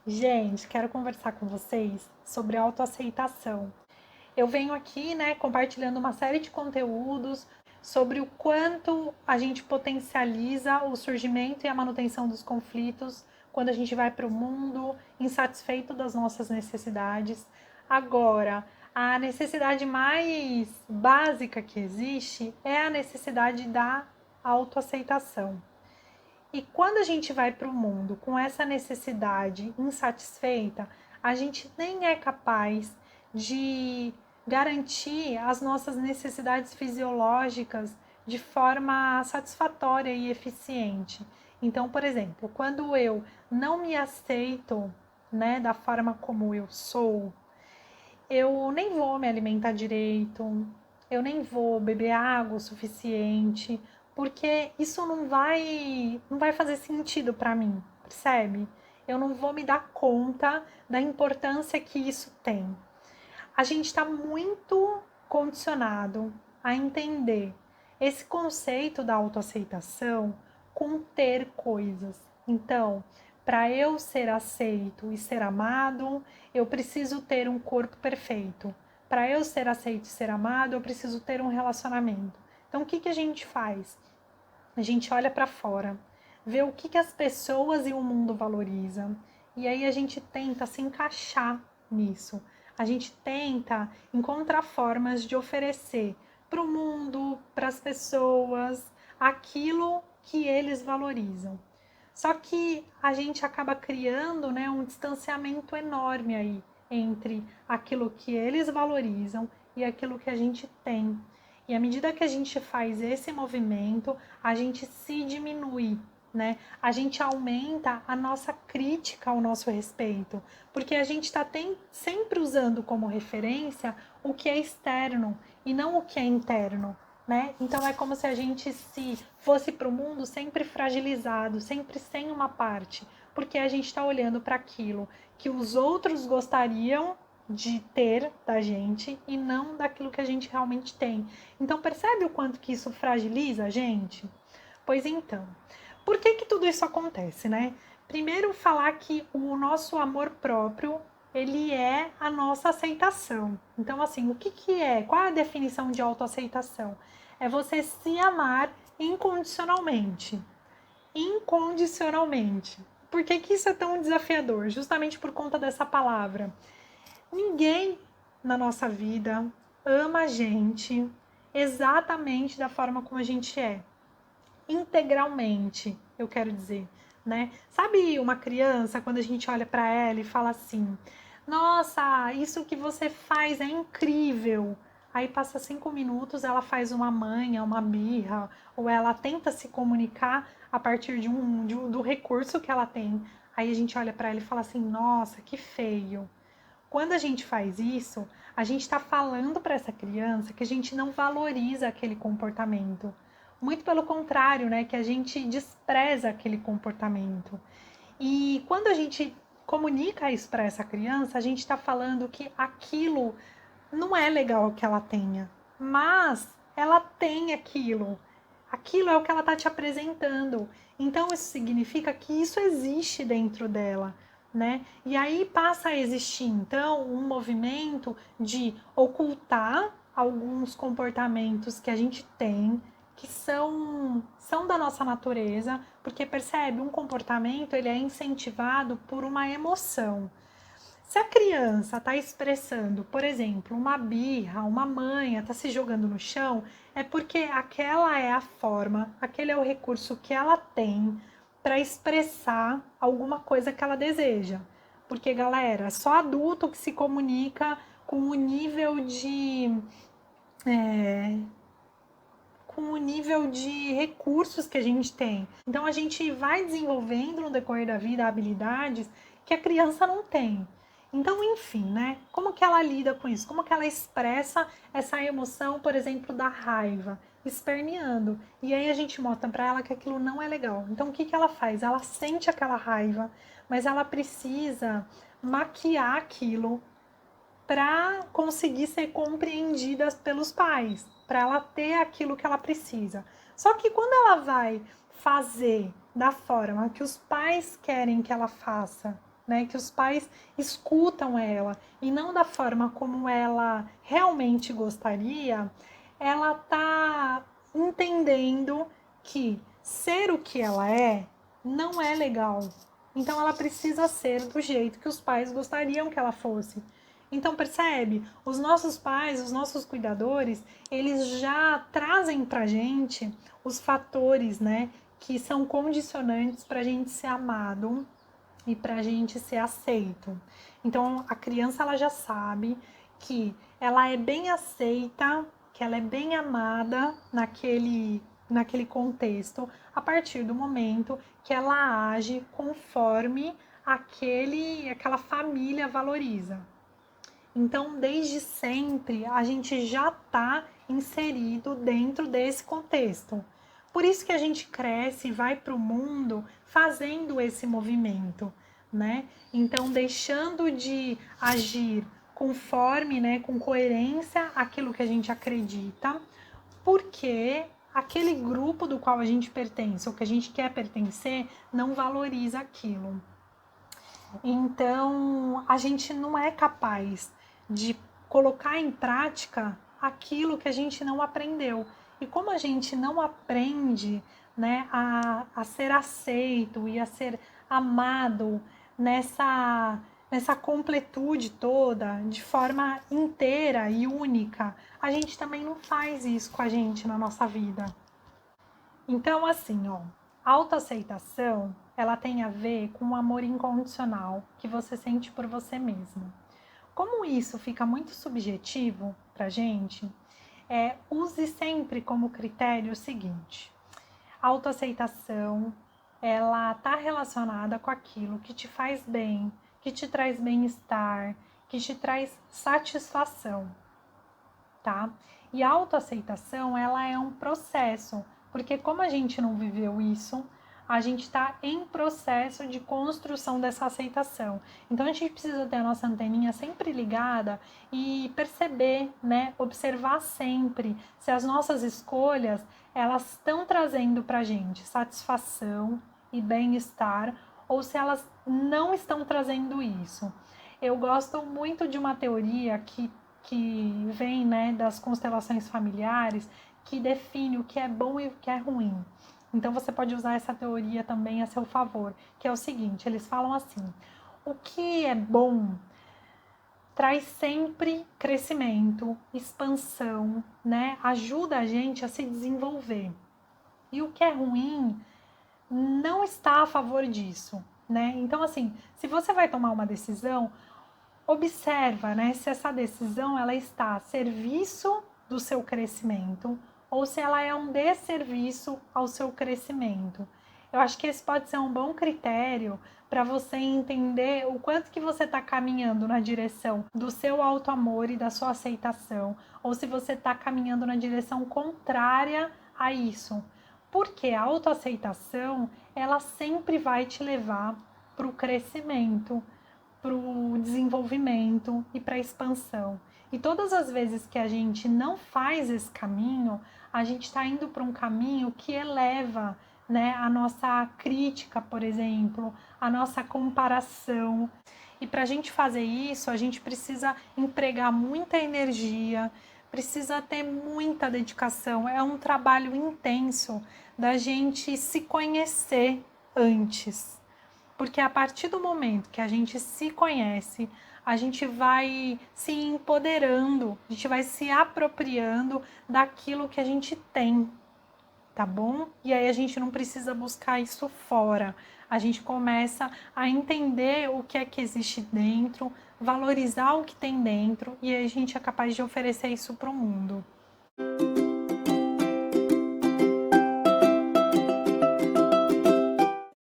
Gente, quero conversar com vocês sobre autoaceitação. Eu venho aqui, compartilhando uma série de conteúdos sobre o quanto a gente potencializa o surgimento e a manutenção dos conflitos quando a gente vai para o mundo insatisfeito das nossas necessidades. Agora, a necessidade mais básica que existe é a necessidade da autoaceitação. E quando a gente vai para o mundo com essa necessidade insatisfeita, a gente nem é capaz de garantir as nossas necessidades fisiológicas de forma satisfatória e eficiente. Então, por exemplo, quando eu não me aceito, da forma como eu sou, eu nem vou me alimentar direito, eu nem vou beber água o suficiente, porque isso não vai fazer sentido para mim, percebe? Eu não vou me dar conta da importância que isso tem. A gente está muito condicionado a entender esse conceito da autoaceitação com ter coisas. Então, para eu ser aceito e ser amado, eu preciso ter um corpo perfeito. Para eu ser aceito e ser amado, eu preciso ter um relacionamento. Então, o que a gente faz? A gente olha para fora, vê o que as pessoas e o mundo valorizam, e aí a gente tenta se encaixar nisso. A gente tenta encontrar formas de oferecer para o mundo, para as pessoas, aquilo que eles valorizam. Só que a gente acaba criando, um distanciamento enorme aí entre aquilo que eles valorizam e aquilo que a gente tem. E à medida que a gente faz esse movimento, a gente se diminui, A gente aumenta a nossa crítica ao nosso respeito, porque a gente está sempre usando como referência o que é externo e não o que é interno. Então é como se a gente se fosse para o mundo sempre fragilizado, sempre sem uma parte, porque a gente está olhando para aquilo que os outros gostariam de ter da gente e não daquilo que a gente realmente tem. Então percebe o quanto que isso fragiliza a gente? Pois então, por que tudo isso acontece, Primeiro falar que o nosso amor próprio, ele é a nossa aceitação. Então, assim, o que é? Qual é a definição de autoaceitação? É você se amar incondicionalmente. Incondicionalmente. Por que isso é tão desafiador? Justamente por conta dessa palavra. Ninguém na nossa vida ama a gente exatamente da forma como a gente é. Integralmente, eu quero dizer, Sabe uma criança, quando a gente olha para ela e fala assim: nossa, isso que você faz é incrível. Aí passa 5 minutos, ela faz uma manha, uma birra, ou ela tenta se comunicar a partir do recurso que ela tem. Aí a gente olha para ela e fala assim: nossa, que feio. Quando a gente faz isso, a gente está falando para essa criança que a gente não valoriza aquele comportamento. Muito pelo contrário, que a gente despreza aquele comportamento. E quando a gente comunica isso para essa criança, a gente está falando que aquilo não é legal que ela tenha, mas ela tem aquilo. Aquilo é o que ela está te apresentando. Então, isso significa que isso existe dentro dela. E aí passa a existir, então, um movimento de ocultar alguns comportamentos que a gente tem, que são da nossa natureza, porque percebe, um comportamento ele é incentivado por uma emoção. Se a criança está expressando, por exemplo, uma birra, uma manha, está se jogando no chão, é porque aquela é a forma, aquele é o recurso que ela tem para expressar alguma coisa que ela deseja. Porque, galera, só adulto que se comunica com o nível de com o nível de recursos que a gente tem. Então a gente vai desenvolvendo no decorrer da vida habilidades que a criança não tem. Então, enfim, Como que ela lida com isso? Como que ela expressa essa emoção, por exemplo, da raiva? Esperneando. E aí a gente mostra para ela que aquilo não é legal. Então, o que ela faz? Ela sente aquela raiva, mas ela precisa maquiar aquilo para conseguir ser compreendida pelos pais, para ela ter aquilo que ela precisa. Só que quando ela vai fazer da forma que os pais querem que ela faça, né? Que os pais escutam ela e não da forma como ela realmente gostaria, ela tá entendendo que ser o que ela é não é legal. Então ela precisa ser do jeito que os pais gostariam que ela fosse. Então percebe? Os nossos pais, os nossos cuidadores, eles já trazem pra gente os fatores, né, que são condicionantes pra gente ser amado e pra gente ser aceito. Então a criança ela já sabe que ela é bem aceita, que ela é bem amada naquele contexto, a partir do momento que ela age conforme aquela família valoriza. Então, desde sempre, a gente já está inserido dentro desse contexto. Por isso que a gente cresce e vai para o mundo fazendo esse movimento, né? Então, deixando de agir conforme, né, com coerência aquilo que a gente acredita, porque aquele grupo do qual a gente pertence ou que a gente quer pertencer não valoriza aquilo. Então, a gente não é capaz de colocar em prática aquilo que a gente não aprendeu. E como a gente não aprende, né, a ser aceito e a ser amado nessa completude toda, de forma inteira e única, a gente também não faz isso com a gente na nossa vida. Então, assim, ó, autoaceitação, ela tem a ver com o amor incondicional que você sente por você mesmo. Como isso fica muito subjetivo pra gente, use sempre como critério o seguinte: a autoaceitação, ela tá relacionada com aquilo que te faz bem, que te traz bem-estar, que te traz satisfação, tá? E a autoaceitação, ela é um processo, porque como a gente não viveu isso, a gente está em processo de construção dessa aceitação. Então a gente precisa ter a nossa anteninha sempre ligada e perceber, né, observar sempre se as nossas escolhas, elas estão trazendo pra gente satisfação e bem-estar ou se elas não estão trazendo isso. Eu gosto muito de uma teoria que vem, né, das constelações familiares, que define o que é bom e o que é ruim. Então você pode usar essa teoria também a seu favor, que é o seguinte, eles falam assim: o que é bom traz sempre crescimento, expansão, né? Ajuda a gente a se desenvolver. E o que é ruim não está a favor disso, né? Então assim, se você vai tomar uma decisão, observa, né, se essa decisão ela está a serviço do seu crescimento ou se ela é um desserviço ao seu crescimento. Eu acho que esse pode ser um bom critério para você entender o quanto que você está caminhando na direção do seu auto-amor e da sua aceitação, ou se você está caminhando na direção contrária a isso. Porque a autoaceitação, ela sempre vai te levar para o crescimento, para o desenvolvimento e para a expansão. E todas as vezes que a gente não faz esse caminho, a gente está indo para um caminho que eleva, né, a nossa crítica, por exemplo, a nossa comparação. E para a gente fazer isso, a gente precisa empregar muita energia, precisa ter muita dedicação. É um trabalho intenso da gente se conhecer antes. Porque a partir do momento que a gente se conhece, a gente vai se empoderando, a gente vai se apropriando daquilo que a gente tem, tá bom? E aí a gente não precisa buscar isso fora. A gente começa a entender o que é que existe dentro, valorizar o que tem dentro, e aí a gente é capaz de oferecer isso para o mundo.